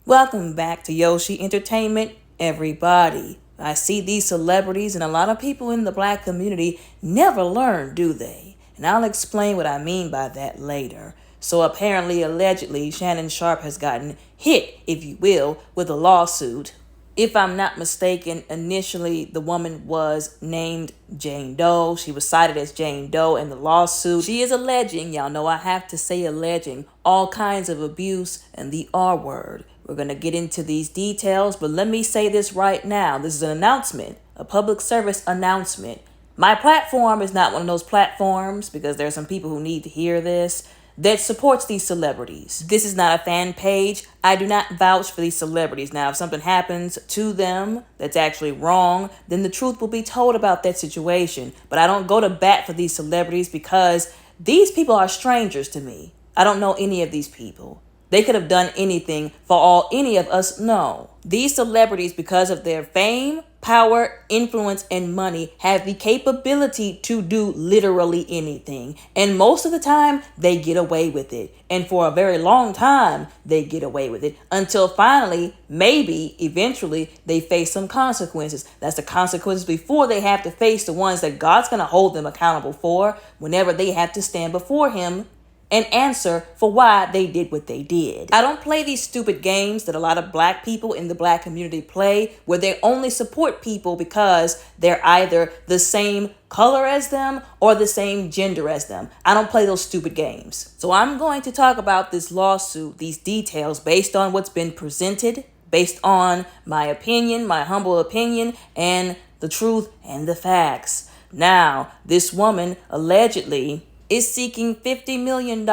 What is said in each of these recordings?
Welcome back to Yoshi Entertainment, everybody. I see these celebrities and a lot of people in the black community never learn, do they? And I'll explain what I mean by that later. So apparently, allegedly, Shannon Sharpe has gotten hit, if you will, with a lawsuit. If I'm not mistaken, initially the woman was named Jane Doe. She was cited as Jane Doe in the lawsuit. She is alleging, y'all know I have to say alleging, all kinds of abuse and the R word. We're going to get into these details, but let me say this right now. This is an announcement, a public service announcement. My platform is not one of those platforms, because there are some people who need to hear this, that supports these celebrities. This is not a fan page. I do not vouch for these celebrities. Now, if something happens to them that's actually wrong, then the truth will be told about that situation. But I don't go to bat for these celebrities because these people are strangers to me. I don't know any of these people. They could have done anything for all any of us know. These celebrities, because of their fame, power, influence, and money, have the capability to do literally anything. And most of the time, they get away with it. And for a very long time, they get away with it until finally, maybe, eventually, they face some consequences. That's the consequences before they have to face the ones that God's going to hold them accountable for whenever they have to stand before Him and answer for why they did what they did. I don't play these stupid games that a lot of black people in the black community play, where they only support people because they're either the same color as them or the same gender as them. I don't play those stupid games. So I'm going to talk about this lawsuit, these details, based on what's been presented, based on my opinion, my humble opinion, and the truth and the facts. Now, this woman allegedly is seeking $50 million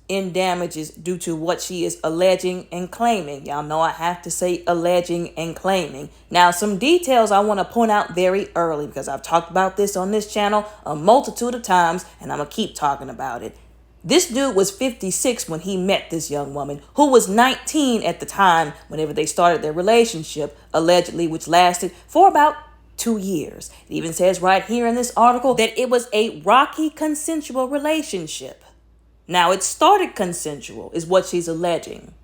in damages due to what she is alleging and claiming. Y'all know I have to say alleging and claiming. Now, some details I want to point out very early, because I've talked about this on this channel a multitude of times, and I'm going to keep talking about it. This dude was 56 when he met this young woman, who was 19 at the time whenever they started their relationship, allegedly, which lasted for about 2 years. It even says right here in this article that it was a rocky consensual relationship. Now, it started consensual is what she's alleging.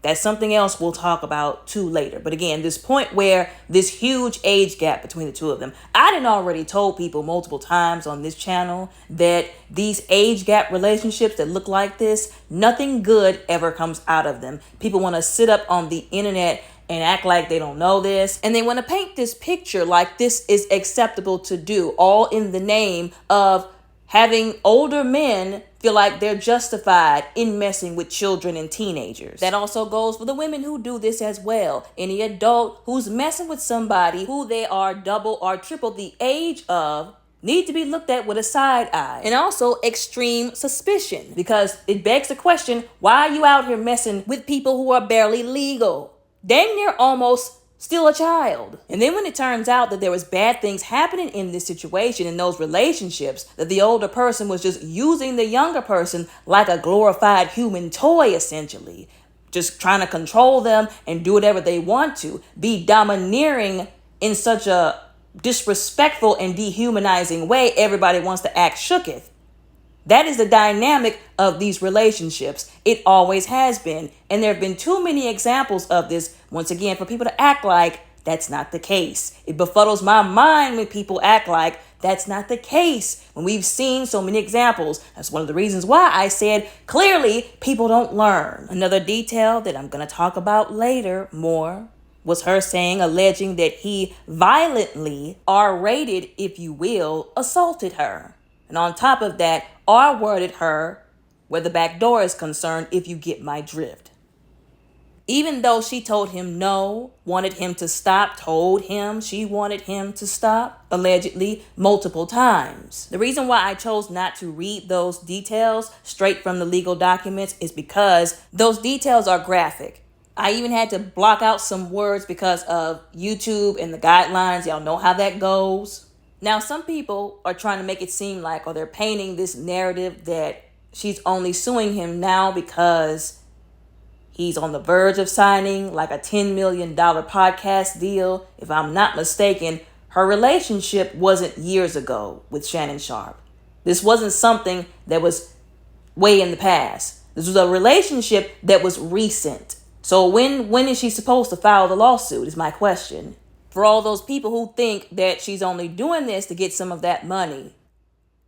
That's something else we'll talk about too later. But again, this point where this huge age gap between the two of them, I done already told people multiple times on this channel that these age gap relationships that look like this, nothing good ever comes out of them. People want to sit up on the internet and act like they don't know this. And they want to paint this picture like this is acceptable to do, all in the name of having older men feel like they're justified in messing with children and teenagers. That also goes for the women who do this as well. Any adult who's messing with somebody who they are double or triple the age of need to be looked at with a side eye. And also extreme suspicion, because it begs the question, why are you out here messing with people who are barely legal? Dang near almost still a child. And then when it turns out that there was bad things happening in this situation, in those relationships, that the older person was just using the younger person like a glorified human toy, essentially, just trying to control them and do whatever they want to, be domineering in such a disrespectful and dehumanizing way, everybody wants to act shooketh. That is the dynamic of these relationships. It always has been. And there have been too many examples of this, once again, for people to act like that's not the case. It befuddles my mind when people act like that's not the case, when we've seen so many examples. That's one of the reasons why I said, clearly, people don't learn. Another detail that I'm going to talk about later more was her alleging that he violently, R-rated, if you will, assaulted her. And on top of that, R-worded her where the back door is concerned, if you get my drift. Even though she told him no, wanted him to stop, told him she wanted him to stop, allegedly, multiple times. The reason why I chose not to read those details straight from the legal documents is because those details are graphic. I even had to block out some words because of YouTube and the guidelines. Y'all know how that goes. Now, some people are trying to make it seem like, or they're painting this narrative that she's only suing him now because he's on the verge of signing like a $10 million podcast deal. If I'm not mistaken, her relationship wasn't years ago with Shannon Sharpe. This wasn't something that was way in the past. This was a relationship that was recent. So when is she supposed to file the lawsuit is my question. For all those people who think that she's only doing this to get some of that money.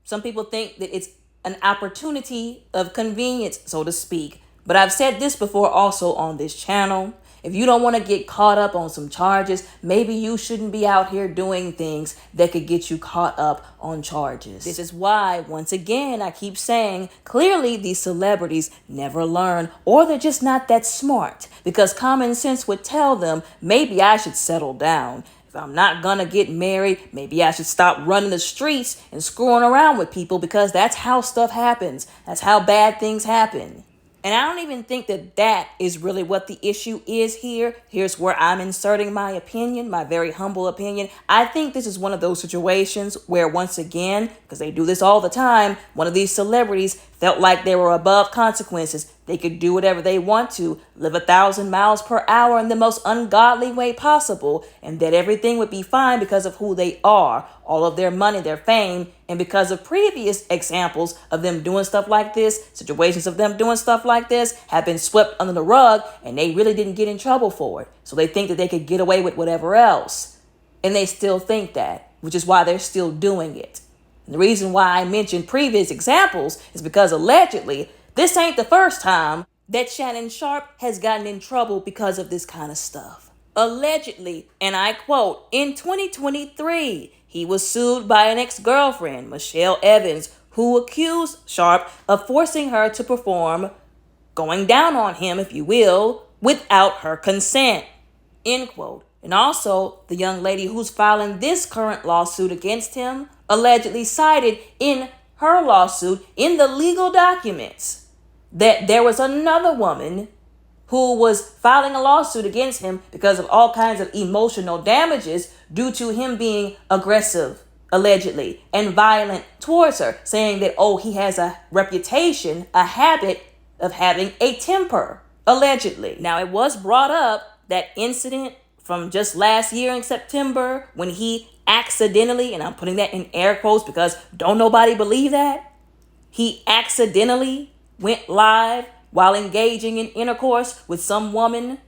Some people think that it's an opportunity of convenience, so to speak. But I've said this before also on this channel. If you don't want to get caught up on some charges, maybe you shouldn't be out here doing things that could get you caught up on charges. This is why, once again, I keep saying, clearly these celebrities never learn, or they're just not that smart, because common sense would tell them, maybe I should settle down. If I'm not gonna get married, maybe I should stop running the streets and screwing around with people, because that's how stuff happens. That's how bad things happen. And I don't even think that that is really what the issue is here. Here's where I'm inserting my opinion, my very humble opinion. I think this is one of those situations where, once again, because they do this all the time, one of these celebrities felt like they were above consequences. They could do whatever they want to, live 1,000 miles per hour in the most ungodly way possible, and that everything would be fine because of who they are, all of their money, their fame, and because of previous examples of them doing stuff like this, situations of them doing stuff like this have been swept under the rug, and they really didn't get in trouble for it. So they think that they could get away with whatever else. And they still think that, which is why they're still doing it. And the reason why I mentioned previous examples is because allegedly, this ain't the first time that Shannon Sharpe has gotten in trouble because of this kind of stuff. Allegedly, and I quote, in 2023, he was sued by an ex-girlfriend, Michelle Evans, who accused Sharpe of forcing her to perform, going down on him, if you will, without her consent, end quote. And also, the young lady who's filing this current lawsuit against him allegedly cited in her lawsuit, in the legal documents, that there was another woman who was filing a lawsuit against him because of all kinds of emotional damages due to him being aggressive, allegedly, and violent towards her, saying that, oh, he has a reputation, a habit of having a temper, allegedly. Now, it was brought up, that incident from just last year in September, when he accidentally, and I'm putting that in air quotes because don't nobody believe that, he accidentally went live while engaging in intercourse with some woman.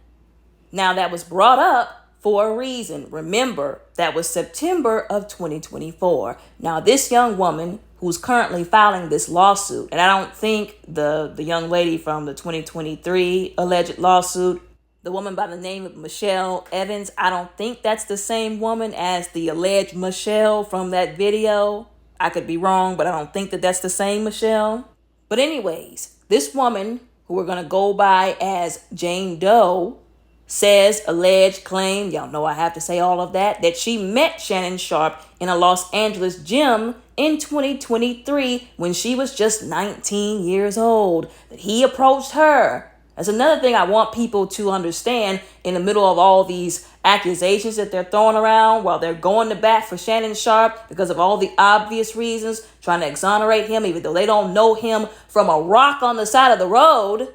Now, that was brought up for a reason. Remember, that was September of 2024. Now, this young woman who's currently filing this lawsuit, and I don't think the young lady from the 2023 alleged lawsuit, the woman by the name of Michelle Evans, I don't think that's the same woman as the alleged Michelle from that video. I could be wrong, but I don't think that that's the same Michelle. But anyways, this woman, who we're going to go by as Jane Doe, says, alleged, claim, y'all know I have to say all of that, that she met Shannon Sharpe in a Los Angeles gym in 2023 when she was just 19 years old, that he approached her. That's another thing I want people to understand in the middle of all these accusations that they're throwing around while they're going to bat for Shannon Sharpe because of all the obvious reasons, trying to exonerate him, even though they don't know him from a rock on the side of the road.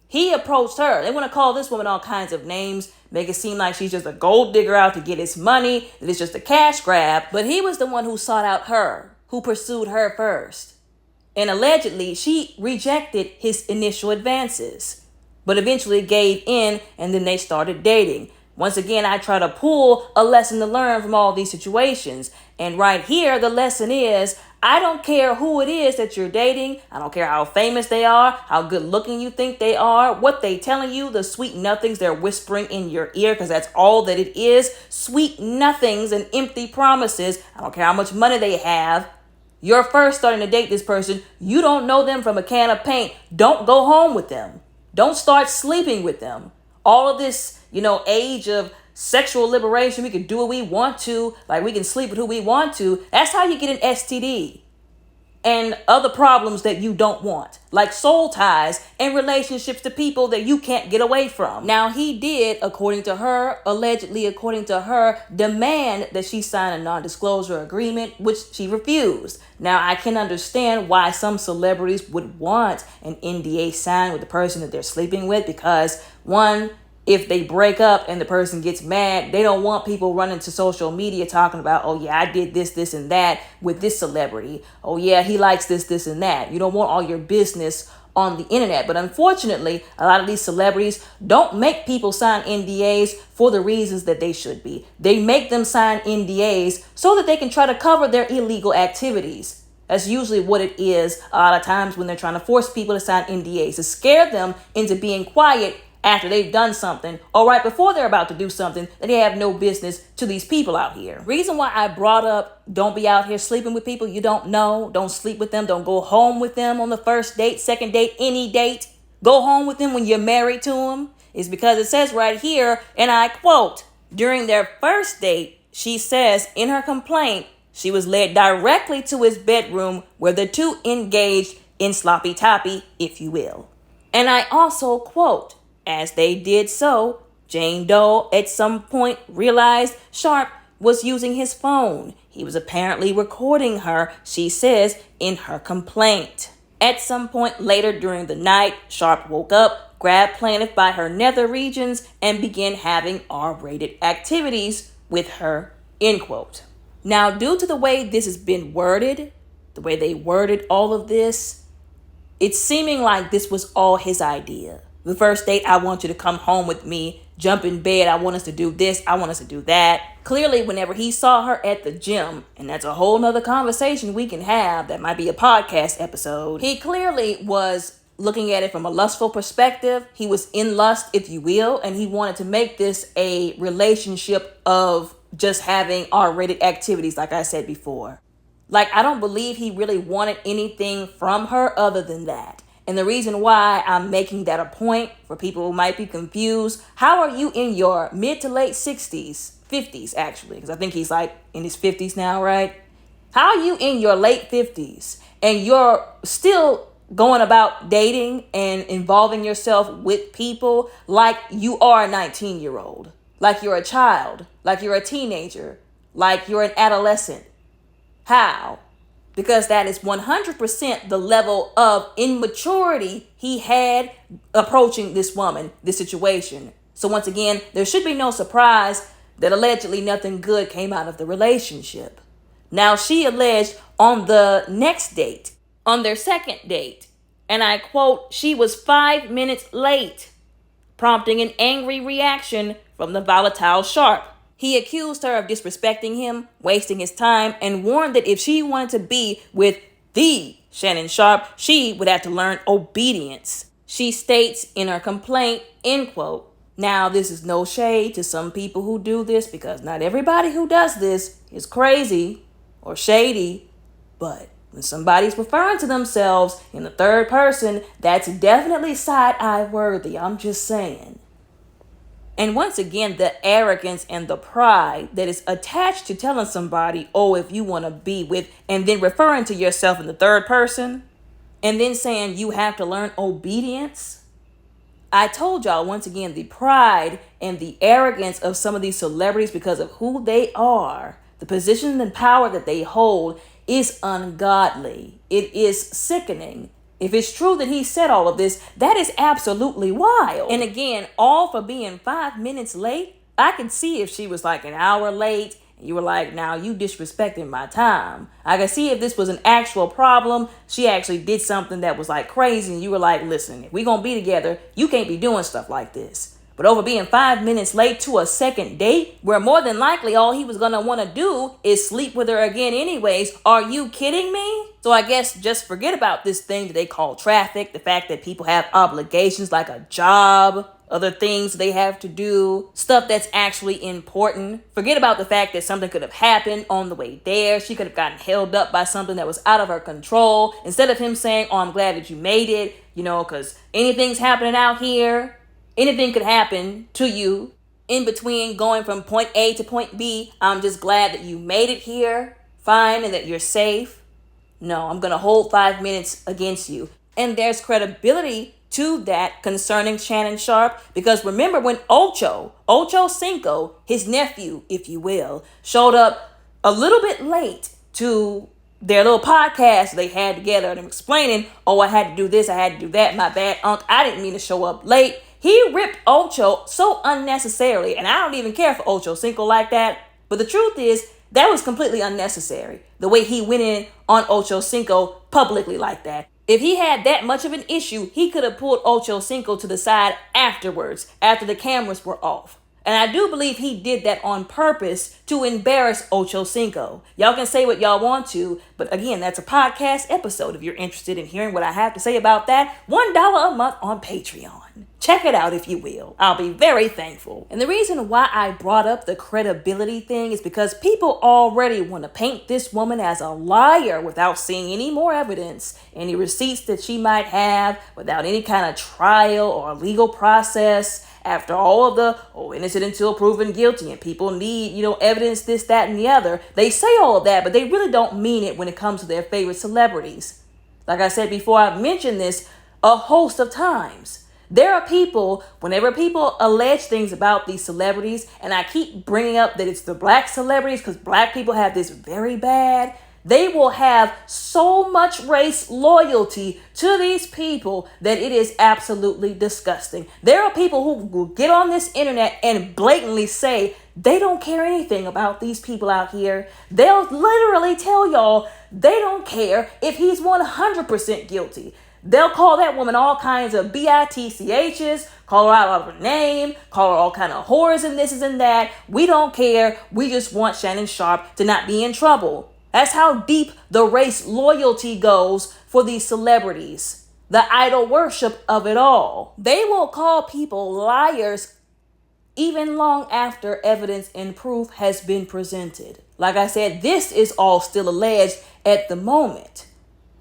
He approached her. They want to call this woman all kinds of names, make it seem like she's just a gold digger out to get his money, that it's just a cash grab. But he was the one who sought out her, who pursued her first. And allegedly, she rejected his initial advances, but eventually gave in, and then they started dating. Once again, I try to pull a lesson to learn from all these situations. And right here, the lesson is, I don't care who it is that you're dating. I don't care how famous they are, how good looking you think they are, what they telling you, the sweet nothings they're whispering in your ear, because that's all that it is. Sweet nothings and empty promises. I don't care how much money they have. You're first starting to date this person. You don't know them from a can of paint. Don't go home with them. Don't start sleeping with them. All of this, age of sexual liberation, we can do what we want to, like we can sleep with who we want to. That's how you get an STD and other problems that you don't want, like soul ties and relationships to people that you can't get away from. Now, he did, allegedly according to her, demand that she sign a non-disclosure agreement, which she refused. Now, I can understand why some celebrities would want an NDA signed with the person that they're sleeping with, because one, if they break up and the person gets mad, they don't want people running to social media talking about, oh yeah, I did this, this, and that with this celebrity. Oh yeah, he likes this, this, and that. You don't want all your business on the internet. But unfortunately, a lot of these celebrities don't make people sign NDAs for the reasons that they should be. They make them sign NDAs so that they can try to cover their illegal activities. That's usually what it is a lot of times when they're trying to force people to sign NDAs, to scare them into being quiet after they've done something, or right before they're about to do something that they have no business to these people out here. Reason why I brought up don't be out here sleeping with people you don't know, don't sleep with them, don't go home with them on the first date, second date, any date, go home with them when you're married to them, is because it says right here, and I quote, during their first date, she says in her complaint, she was led directly to his bedroom where the two engaged in sloppy toppy, if you will. And I also quote, as they did so, Jane Doe at some point realized Sharpe was using his phone. He was apparently recording her, she says, in her complaint. At some point later during the night, Sharpe woke up, grabbed plaintiff by her nether regions, and began having R-rated activities with her, end quote. Now, due to the way this has been worded, the way they worded all of this, it's seeming like this was all his idea. The first date, I want you to come home with me, jump in bed, I want us to do this, I want us to do that. Clearly, whenever he saw her at the gym, and that's a whole nother conversation we can have, that might be a podcast episode, he clearly was looking at it from a lustful perspective. He was in lust, if you will, and he wanted to make this a relationship of just having R-rated activities, like I said before. Like, I don't believe he really wanted anything from her other than that. And the reason why I'm making that a point for people who might be confused, how are you in your mid to late 60s, 50s actually, because I think he's like in his 50s now, right? How are you in your late 50s and you're still going about dating and involving yourself with people like you are a 19-year-old, like you're a child, like you're a teenager, like you're an adolescent? How? Because that is 100% the level of immaturity he had approaching this woman, this situation. So once again, there should be no surprise that allegedly nothing good came out of the relationship. Now, she alleged on the next date, on their second date, and I quote, she was 5 minutes late, prompting an angry reaction from the volatile Sharpe. He accused her of disrespecting him, wasting his time, and warned that if she wanted to be with the Shannon Sharpe, she would have to learn obedience. She states in her complaint, end quote. Now, this is no shade to some people who do this, because not everybody who does this is crazy or shady, but when somebody's referring to themselves in the third person, that's definitely side-eye worthy, I'm just saying. And once again, the arrogance and the pride that is attached to telling somebody, oh, if you want to be with, and then referring to yourself in the third person, and then saying you have to learn obedience. I told y'all, once again, the pride and the arrogance of some of these celebrities because of who they are, the position and power that they hold, is ungodly. It is sickening. If it's true that he said all of this, that is absolutely wild. And again, all for being 5 minutes late. I could see if she was like an hour late and you were like, now you disrespecting my time. I could see if this was an actual problem. She actually did something that was like crazy and you were like, listen, if we're going to be together, you can't be doing stuff like this. But over being 5 minutes late to a second date, where more than likely all he was going to want to do is sleep with her again anyways, are you kidding me? So I guess just forget about this thing that they call traffic, the fact that people have obligations like a job, other things they have to do, stuff that's actually important. Forget about the fact that something could have happened on the way there. She could have gotten held up by something that was out of her control. Instead of him saying, oh, I'm glad that you made it, because anything's happening out here. Anything could happen to you in between going from point A to point B. I'm just glad that you made it here fine and that you're safe. No, I'm going to hold 5 minutes against you. And there's credibility to that concerning Shannon Sharpe, because remember when Ocho Cinco, his nephew, if you will, showed up a little bit late to their little podcast they had together and explaining, oh, I had to do this, I had to do that, my bad, Unc, I didn't mean to show up late. He ripped Ocho so unnecessarily, and I don't even care for Ocho Cinco like that, but the truth is, that was completely unnecessary. The way he went in on Ocho Cinco publicly like that. If he had that much of an issue, he could have pulled Ocho Cinco to the side afterwards, after the cameras were off. And I do believe he did that on purpose to embarrass Ocho Cinco. Y'all can say what y'all want to, but again, that's a podcast episode. If you're interested in hearing what I have to say about that, $1 a month on Patreon. Check it out if you will. I'll be very thankful. And the reason why I brought up the credibility thing is because people already want to paint this woman as a liar without seeing any more evidence, any receipts that she might have, without any kind of trial or legal process. After all of the innocent until proven guilty, and people need, evidence, this, that, and the other. They say all of that, but they really don't mean it when it comes to their favorite celebrities. Like I said before, I've mentioned this a host of times. There are people, whenever people allege things about these celebrities, and I keep bringing up that it's the black celebrities because black people have this very bad. They will have so much race loyalty to these people that it is absolutely disgusting. There are people who will get on this internet and blatantly say they don't care anything about these people out here. They'll literally tell y'all they don't care if he's 100% guilty. They'll call that woman all kinds of bitchs, call her out of her name, call her all kind of whores and this and that. We don't care. We just want Shannon Sharpe to not be in trouble. That's how deep the race loyalty goes for these celebrities. The idol worship of it all. They will call people liars even long after evidence and proof has been presented. Like I said, this is all still alleged at the moment.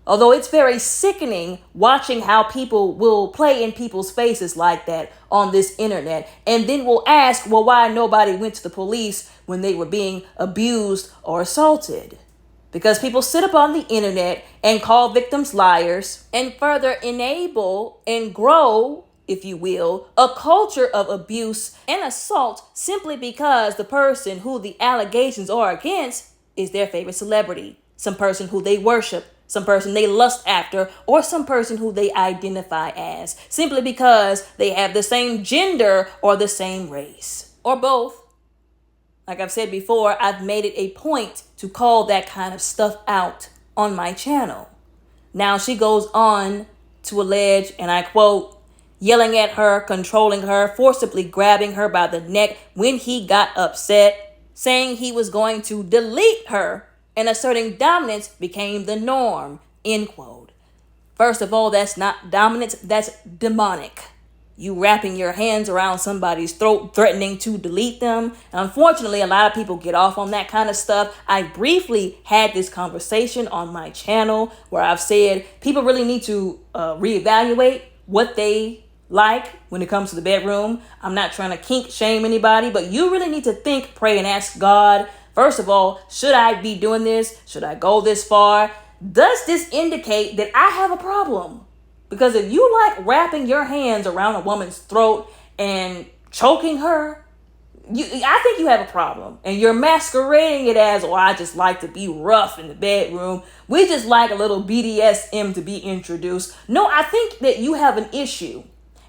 Although it's very sickening watching how people will play in people's faces like that on this internet and then will ask, well, why nobody went to the police when they were being abused or assaulted? Because people sit up on the internet and call victims liars and further enable and grow, if you will, a culture of abuse and assault simply because the person who the allegations are against is their favorite celebrity, some person who they worship, some person they lust after, or some person who they identify as, simply because they have the same gender or the same race, or both. Like I've said before, I've made it a point to call that kind of stuff out on my channel. Now she goes on to allege, and I quote, yelling at her, controlling her, forcibly grabbing her by the neck when he got upset, saying he was going to delete her, and asserting dominance became the norm, end quote. First of all, that's not dominance, that's demonic. You wrapping your hands around somebody's throat, threatening to delete them. Unfortunately, a lot of people get off on that kind of stuff. I briefly had this conversation on my channel where I've said people really need to reevaluate what they like when it comes to the bedroom. I'm not trying to kink shame anybody, but you really need to think, pray, and ask God. First of all, should I be doing this? Should I go this far? Does this indicate that I have a problem? Because if you like wrapping your hands around a woman's throat and choking her, I think you have a problem. And you're masquerading it as, oh, I just like to be rough in the bedroom. We just like a little BDSM to be introduced. No, I think that you have an issue.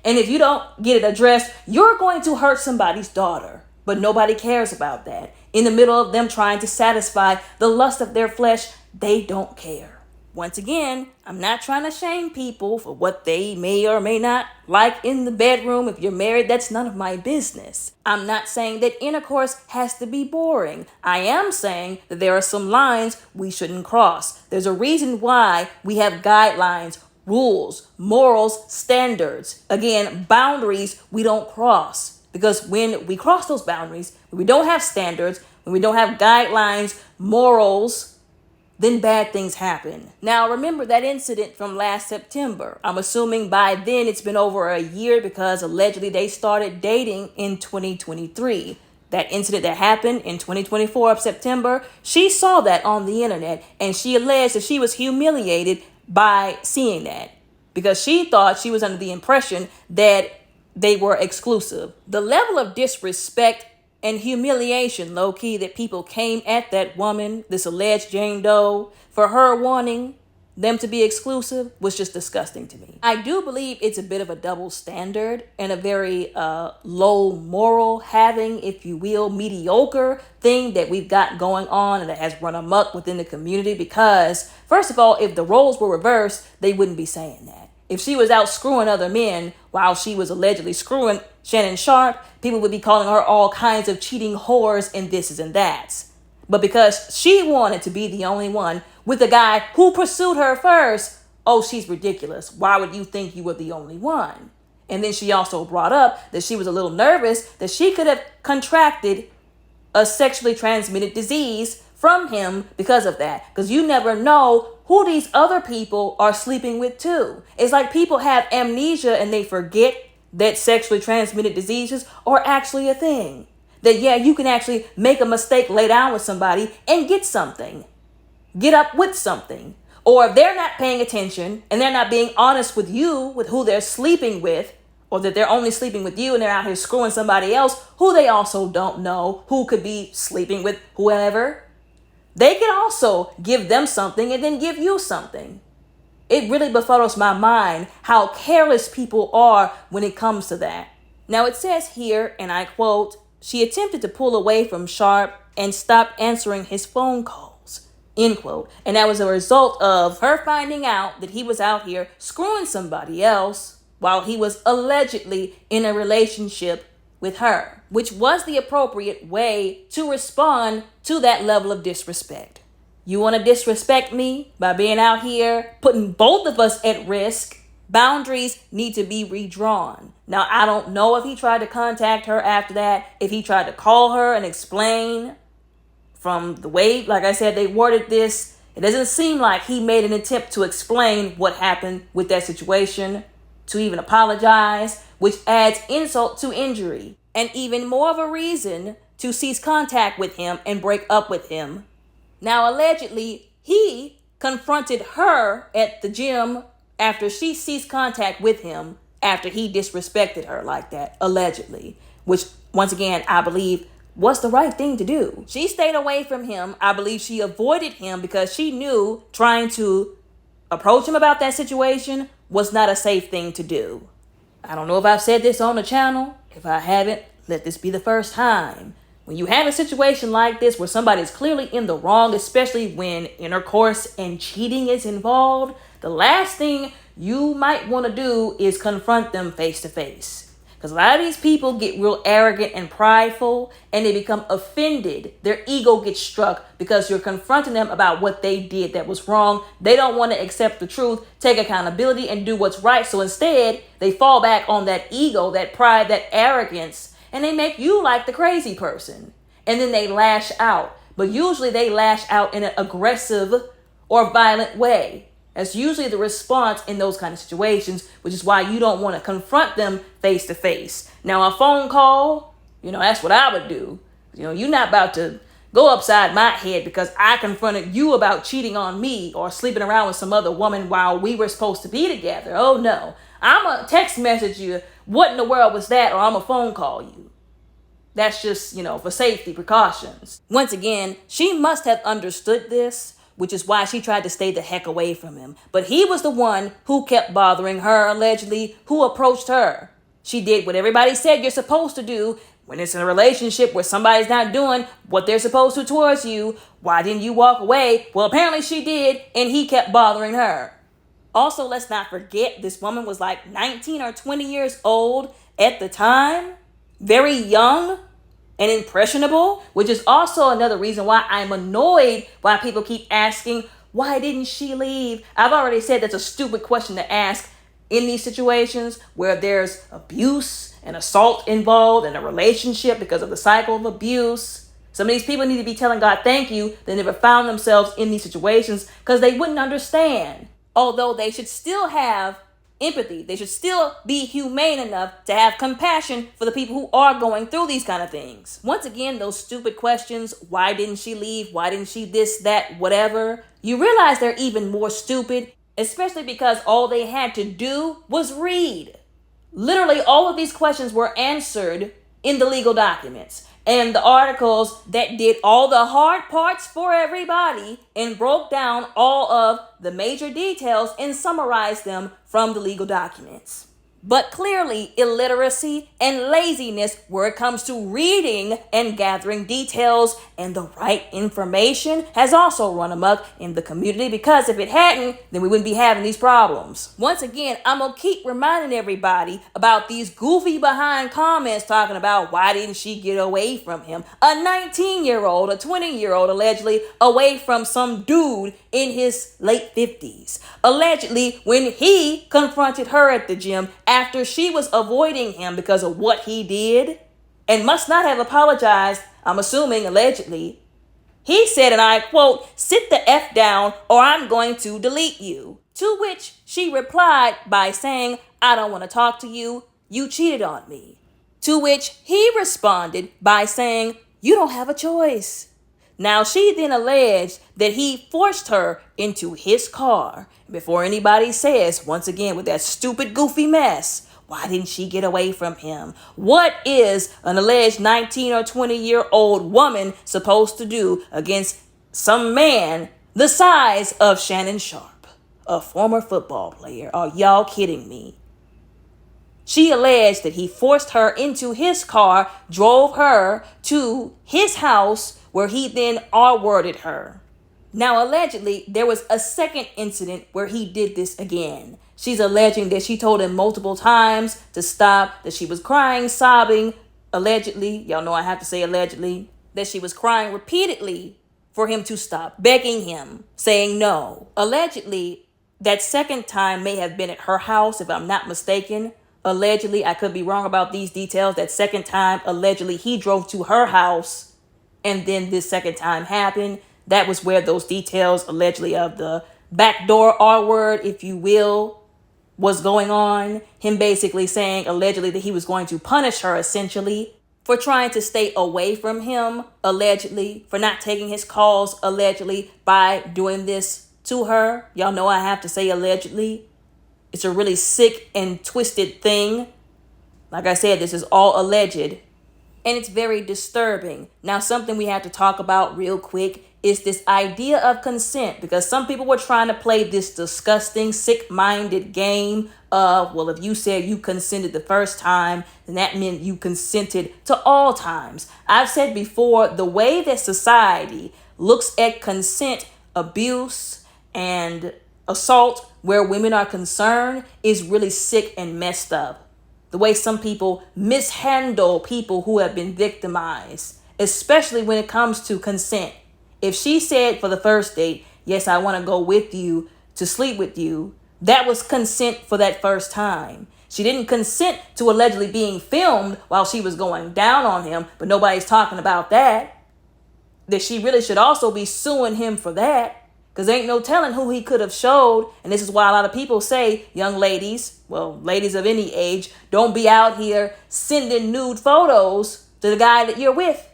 And if you don't get it addressed, you're going to hurt somebody's daughter. But nobody cares about that. In the middle of them trying to satisfy the lust of their flesh, they don't care. Once again, I'm not trying to shame people for what they may or may not like in the bedroom. If you're married, that's none of my business. I'm not saying that intercourse has to be boring. I am saying that there are some lines we shouldn't cross. There's a reason why we have guidelines, rules, morals, standards. Again, boundaries we don't cross. Because when we cross those boundaries, when we don't have standards, when we don't have guidelines, morals, then bad things happen. Now, remember that incident from last September. I'm assuming by then it's been over a year because allegedly they started dating in 2023. That incident that happened in 2024 of September, she saw that on the internet and she alleged that she was humiliated by seeing that because she thought she was under the impression that they were exclusive. The level of disrespect and humiliation, low-key, that people came at that woman, this alleged Jane Doe, for her wanting them to be exclusive was just disgusting to me. I do believe it's a bit of a double standard and a very low moral having, if you will, mediocre thing that we've got going on and that has run amok within the community because, first of all, if the roles were reversed, they wouldn't be saying that. If she was out screwing other men while she was allegedly screwing Shannon Sharpe, people would be calling her all kinds of cheating whores and thises and that's. But because she wanted to be the only one with a guy who pursued her first, oh, she's ridiculous. Why would you think you were the only one? And then she also brought up that she was a little nervous that she could have contracted a sexually transmitted disease from him because of that. Because you never know who these other people are sleeping with too. It's like people have amnesia and they forget that sexually transmitted diseases are actually a thing. That, yeah, you can actually make a mistake, lay down with somebody and get something. Get up with something. Or if they're not paying attention and they're not being honest with you, with who they're sleeping with, or that they're only sleeping with you and they're out here screwing somebody else who they also don't know, who could be sleeping with whoever, they can also give them something and then give you something. It really befuddles my mind how careless people are when it comes to that. Now it says here, and I quote, she attempted to pull away from Sharpe and stopped answering his phone calls, end quote. And that was a result of her finding out that he was out here screwing somebody else while he was allegedly in a relationship with her, which was the appropriate way to respond to that level of disrespect. You want to disrespect me by being out here putting both of us at risk? Boundaries need to be redrawn. Now, I don't know if he tried to contact her after that, if he tried to call her and explain. From the way, like I said, they worded this, it doesn't seem like he made an attempt to explain what happened with that situation, to even apologize, which adds insult to injury, and even more of a reason to cease contact with him and break up with him. Now, allegedly, he confronted her at the gym after she ceased contact with him after he disrespected her like that, allegedly, which, once again, I believe was the right thing to do. She stayed away from him. I believe she avoided him because she knew trying to approach him about that situation was not a safe thing to do. I don't know if I've said this on the channel. If I haven't, let this be the first time. When you have a situation like this where somebody's clearly in the wrong, especially when intercourse and cheating is involved, the last thing you might want to do is confront them face to face. Because a lot of these people get real arrogant and prideful and they become offended. Their ego gets struck because you're confronting them about what they did that was wrong. They don't want to accept the truth, take accountability, and do what's right. So instead, they fall back on that ego, that pride, that arrogance, and they make you like the crazy person. And then they lash out. But usually they lash out in an aggressive or violent way. That's usually the response in those kind of situations, which is why you don't want to confront them face to face. Now, a phone call, that's what I would do. You're not about to go upside my head because I confronted you about cheating on me or sleeping around with some other woman while we were supposed to be together. Oh, no. I'm going to text message you, what in the world was that? Or I'm going to phone call you. That's just, for safety precautions. Once again, she must have understood this, which is why she tried to stay the heck away from him. But he was the one who kept bothering her, allegedly, who approached her. She did what everybody said you're supposed to do when it's in a relationship where somebody's not doing what they're supposed to towards you. Why didn't you walk away? Well, apparently she did, and he kept bothering her. Also, let's not forget, this woman was like 19 or 20 years old at the time. Very young and impressionable, which is also another reason why I'm annoyed why people keep asking, why didn't she leave? I've already said that's a stupid question to ask in these situations where there's abuse and assault involved in a relationship because of the cycle of abuse. Some of these people need to be telling God thank you they never found themselves in these situations because they wouldn't understand. Although they should still have empathy. They should still be humane enough to have compassion for the people who are going through these kind of things. Once again, those stupid questions, why didn't she leave? Why didn't she this, that, whatever? You realize they're even more stupid, especially because all they had to do was read. Literally, all of these questions were answered in the legal documents. and the articles that did all the hard parts for everybody and broke down all of the major details and summarized them from the legal documents. But clearly, illiteracy and laziness where it comes to reading and gathering details and the right information has also run amok in the community, because if it hadn't, then we wouldn't be having these problems. Once again, I'm going to keep reminding everybody about these goofy behind comments talking about why didn't she get away from him? A 19-year-old, a 20-year-old allegedly away from some dude in his late 50s. Allegedly, when he confronted her at the gym after she was avoiding him because of what he did and must not have apologized, I'm assuming allegedly, he said, and I quote, "Sit the F down or I'm going to delete you." To which she replied by saying, "I don't want to talk to you. You cheated on me." To which he responded by saying, "You don't have a choice." Now, she then alleged that he forced her into his car. Before anybody says, once again, with that stupid, goofy mess, why didn't she get away from him? What is an alleged 19 or 20-year-old woman supposed to do against some man the size of Shannon Sharpe, a former football player? Are y'all kidding me? She alleged that he forced her into his car, drove her to his house, where he then R-worded her. Now, allegedly, there was a second incident where he did this again. She's alleging that she told him multiple times to stop, that she was crying, sobbing, allegedly, y'all know I have to say allegedly, that she was crying repeatedly for him to stop, begging him, saying no. Allegedly, that second time may have been at her house, if I'm not mistaken. Allegedly, I could be wrong about these details. That second time, allegedly, he drove to her house, and then this second time happened. That was where those details, allegedly, of the backdoor R word, if you will, was going on. Him basically saying, allegedly, that he was going to punish her, essentially, for trying to stay away from him, allegedly, for not taking his calls, allegedly, by doing this to her. Y'all know I have to say allegedly. It's a really sick and twisted thing. Like I said, this is all alleged. And it's very disturbing. Now, something we have to talk about real quick is this idea of consent, because some people were trying to play this disgusting, sick-minded game of, well, if you said you consented the first time, then that meant you consented to all times. I've said before, the way that society looks at consent, abuse, and assault where women are concerned is really sick and messed up. The way some people mishandle people who have been victimized, especially when it comes to consent. If she said for the first date, yes, I want to go with you to sleep with you, that was consent for that first time. She didn't consent to allegedly being filmed while she was going down on him, but nobody's talking about that. That she really should also be suing him for that. Because ain't no telling who he could have showed. And this is why a lot of people say, young ladies, well, ladies of any age, don't be out here sending nude photos to the guy that you're with.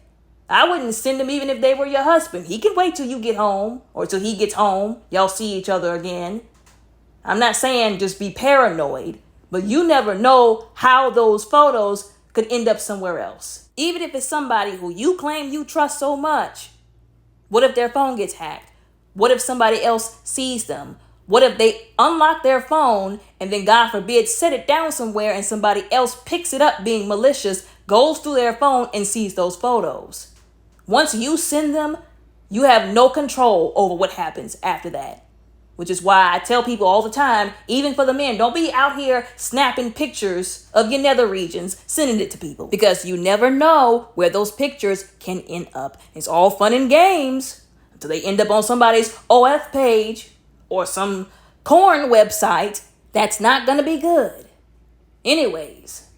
I wouldn't send them even if they were your husband. He can wait till you get home or till he gets home. Y'all see each other again. I'm not saying just be paranoid, but you never know how those photos could end up somewhere else. Even if it's somebody who you claim you trust so much. What if their phone gets hacked? What if somebody else sees them? What if they unlock their phone and then, God forbid, set it down somewhere and somebody else picks it up being malicious, goes through their phone and sees those photos? Once you send them, you have no control over what happens after that. Which is why I tell people all the time, even for the men, don't be out here snapping pictures of your nether regions, sending it to people. Because you never know where those pictures can end up. It's all fun and games until they end up on somebody's OF page or some porn website. That's not going to be good. Anyways,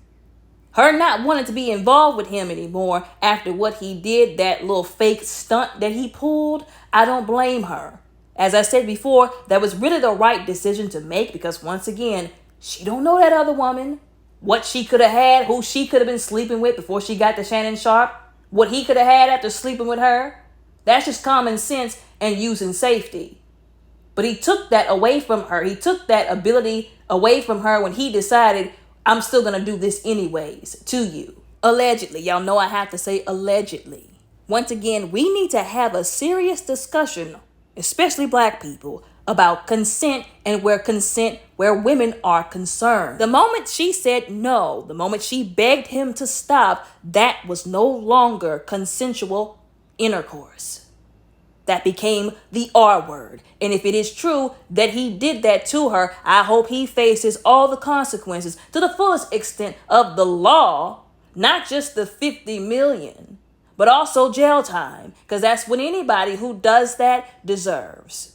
her not wanting to be involved with him anymore after what he did, that little fake stunt that he pulled, I don't blame her. As I said before, that was really the right decision to make, because once again, she don't know that other woman. What she could have had, who she could have been sleeping with before she got to Shannon Sharpe, what he could have had after sleeping with her. That's just common sense and using safety. But he took that away from her. He took that ability away from her when he decided, I'm still going to do this anyways to you. Allegedly. Y'all know I have to say allegedly. Once again, we need to have a serious discussion, especially black people, about consent and where women are concerned. The moment she said no, the moment she begged him to stop, that was no longer consensual intercourse. That became the R word. And if it is true that he did that to her, I hope he faces all the consequences to the fullest extent of the law, not just the 50 million, but also jail time, because that's what anybody who does that deserves.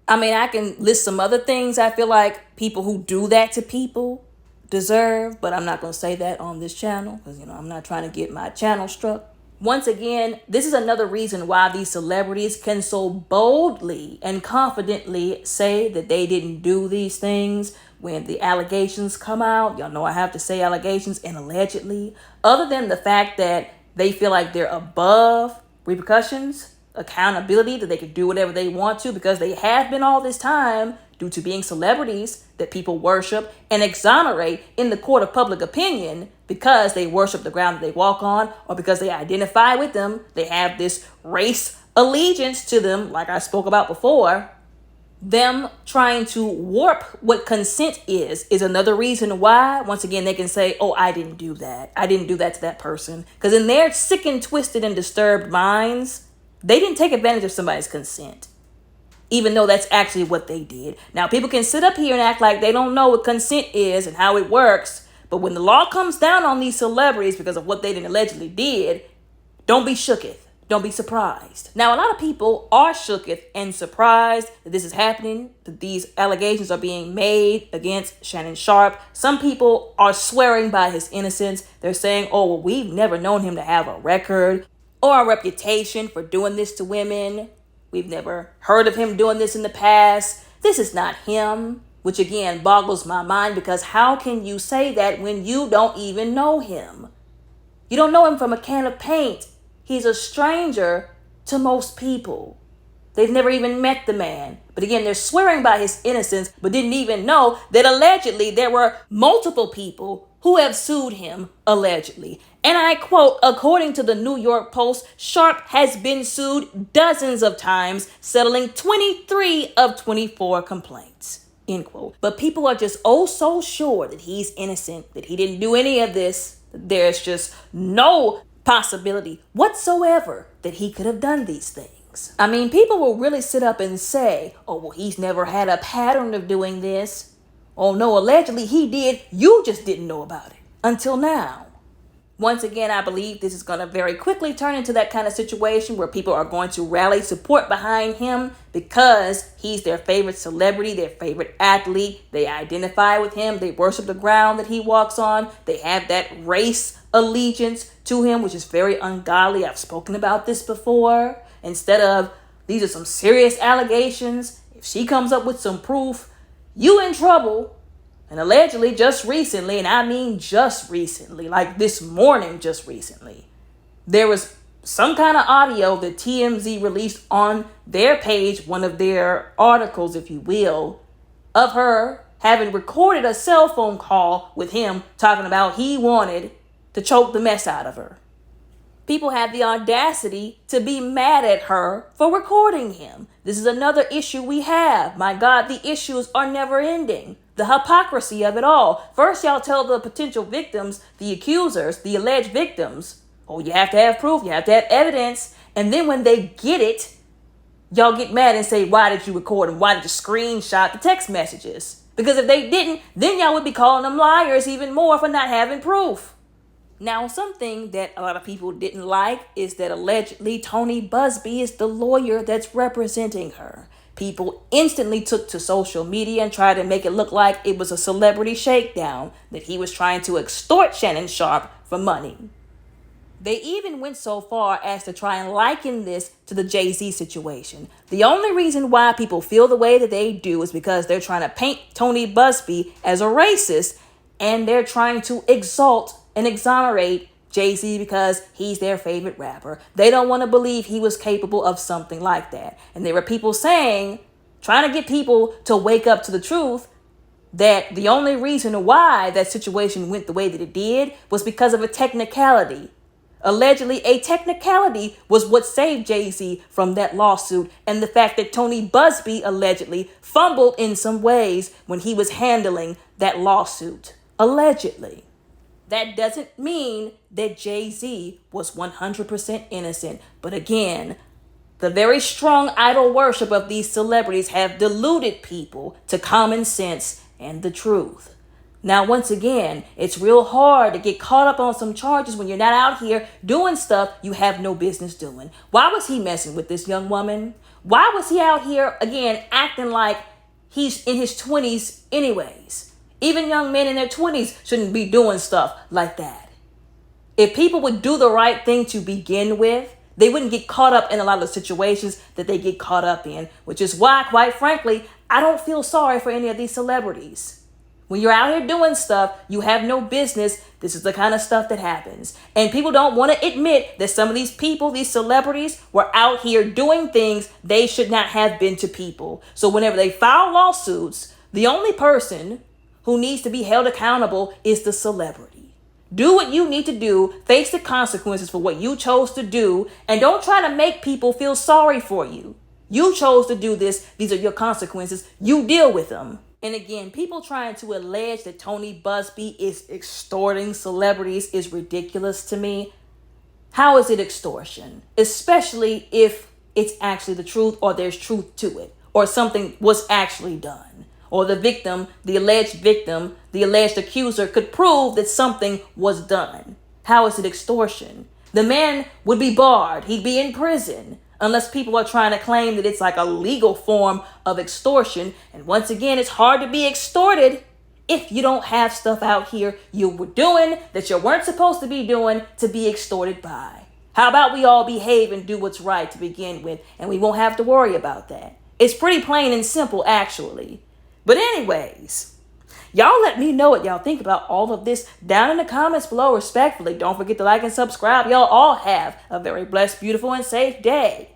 I mean, I can list some other things I feel like people who do that to people deserve, but I'm not going to say that on this channel because, I'm not trying to get my channel struck. Once again, this is another reason why these celebrities can so boldly and confidently say that they didn't do these things when the allegations come out. Y'all know I have to say allegations and allegedly. Other than the fact that they feel like they're above repercussions, accountability, that they can do whatever they want to because they have been all this time due to being celebrities that people worship and exonerate in the court of public opinion because they worship the ground that they walk on or because they identify with them. They have this race allegiance to them, like I spoke about before. Them trying to warp what consent is another reason why, once again, they can say, oh, I didn't do that. I didn't do that to that person. Because in their sick and twisted and disturbed minds, they didn't take advantage of somebody's consent, even though that's actually what they did. Now, people can sit up here and act like they don't know what consent is and how it works. But when the law comes down on these celebrities because of what they allegedly did, don't be shooketh. Don't be surprised. Now, a lot of people are shooketh and surprised that this is happening, that these allegations are being made against Shannon Sharpe. Some people are swearing by his innocence. They're saying, oh, well, we've never known him to have a record or a reputation for doing this to women. We've never heard of him doing this in the past. This is not him, which again boggles my mind because how can you say that when you don't even know him? You don't know him from a can of paint. He's a stranger to most people. They've never even met the man. But again, they're swearing by his innocence, but didn't even know that allegedly there were multiple people who have sued him allegedly. And I quote, according to the New York Post, Sharpe has been sued dozens of times, settling 23 of 24 complaints, end quote. But people are just oh so sure that he's innocent, that he didn't do any of this. There's just no possibility whatsoever that he could have done these things. I mean, people will really sit up and say, oh, well, he's never had a pattern of doing this. Oh, no, allegedly he did. You just didn't know about it until now. Once again, I believe this is going to very quickly turn into that kind of situation where people are going to rally support behind him because he's their favorite celebrity, their favorite athlete. They identify with him. They worship the ground that he walks on. They have that race allegiance to him, which is very ungodly. I've spoken about this before. Instead of, these are some serious allegations. If she comes up with some proof, you in trouble. And allegedly just recently, and I mean just recently, like this morning just recently, there was some kind of audio that TMZ released on their page, one of their articles, if you will, of her having recorded a cell phone call with him talking about he wanted to choke the mess out of her. People had the audacity to be mad at her for recording him. This is another issue we have. My God, the issues are never ending. The hypocrisy of it all. First, y'all tell the potential victims, the accusers, the alleged victims, oh, you have to have proof, you have to have evidence. And then when they get it, y'all get mad and say, why did you record them? Why did you screenshot the text messages? Because if they didn't, then y'all would be calling them liars even more for not having proof. Now, something that a lot of people didn't like is that allegedly Tony Busby is the lawyer that's representing her. People instantly took to social media and tried to make it look like it was a celebrity shakedown, that he was trying to extort Shannon Sharpe for money. They even went so far as to try and liken this to the Jay-Z situation. The only reason why people feel the way that they do is because they're trying to paint Tony Busby as a racist, and they're trying to exalt and exonerate Jay-Z because he's their favorite rapper. They don't want to believe he was capable of something like that. And there were people saying, trying to get people to wake up to the truth, that the only reason why that situation went the way that it did was because of a technicality. Allegedly, a technicality was what saved Jay-Z from that lawsuit, and the fact that Tony Busby allegedly fumbled in some ways when he was handling that lawsuit. Allegedly. That doesn't mean that Jay-Z was 100% innocent. But again, the very strong idol worship of these celebrities have deluded people to common sense and the truth. Now, once again, it's real hard to get caught up on some charges when you're not out here doing stuff you have no business doing. Why was he messing with this young woman? Why was he out here, again, acting like he's in his 20s anyways? Even young men in their 20s shouldn't be doing stuff like that. If people would do the right thing to begin with, they wouldn't get caught up in a lot of the situations that they get caught up in, which is why, quite frankly, I don't feel sorry for any of these celebrities. When you're out here doing stuff you have no business, this is the kind of stuff that happens. And people don't want to admit that some of these people, these celebrities, were out here doing things they should not have been to people. So whenever they file lawsuits, the only person who needs to be held accountable is the celebrity. Do what you need to do, face the consequences for what you chose to do, and don't try to make people feel sorry for you. You chose to do this, these are your consequences, you deal with them. And again, people trying to allege that Tony Busby is extorting celebrities is ridiculous to me. How is it extortion? Especially if it's actually the truth or there's truth to it or something was actually done. Or the victim, the alleged accuser could prove that something was done. How is it extortion? The man would be barred. He'd be in prison unless people are trying to claim that it's like a legal form of extortion. And once again, it's hard to be extorted if you don't have stuff out here you were doing that you weren't supposed to be doing to be extorted by. How about we all behave and do what's right to begin with, and we won't have to worry about that. It's pretty plain and simple, actually. But anyways, y'all let me know what y'all think about all of this down in the comments below respectfully. Don't forget to like and subscribe. Y'all all have a very blessed, beautiful, and safe day.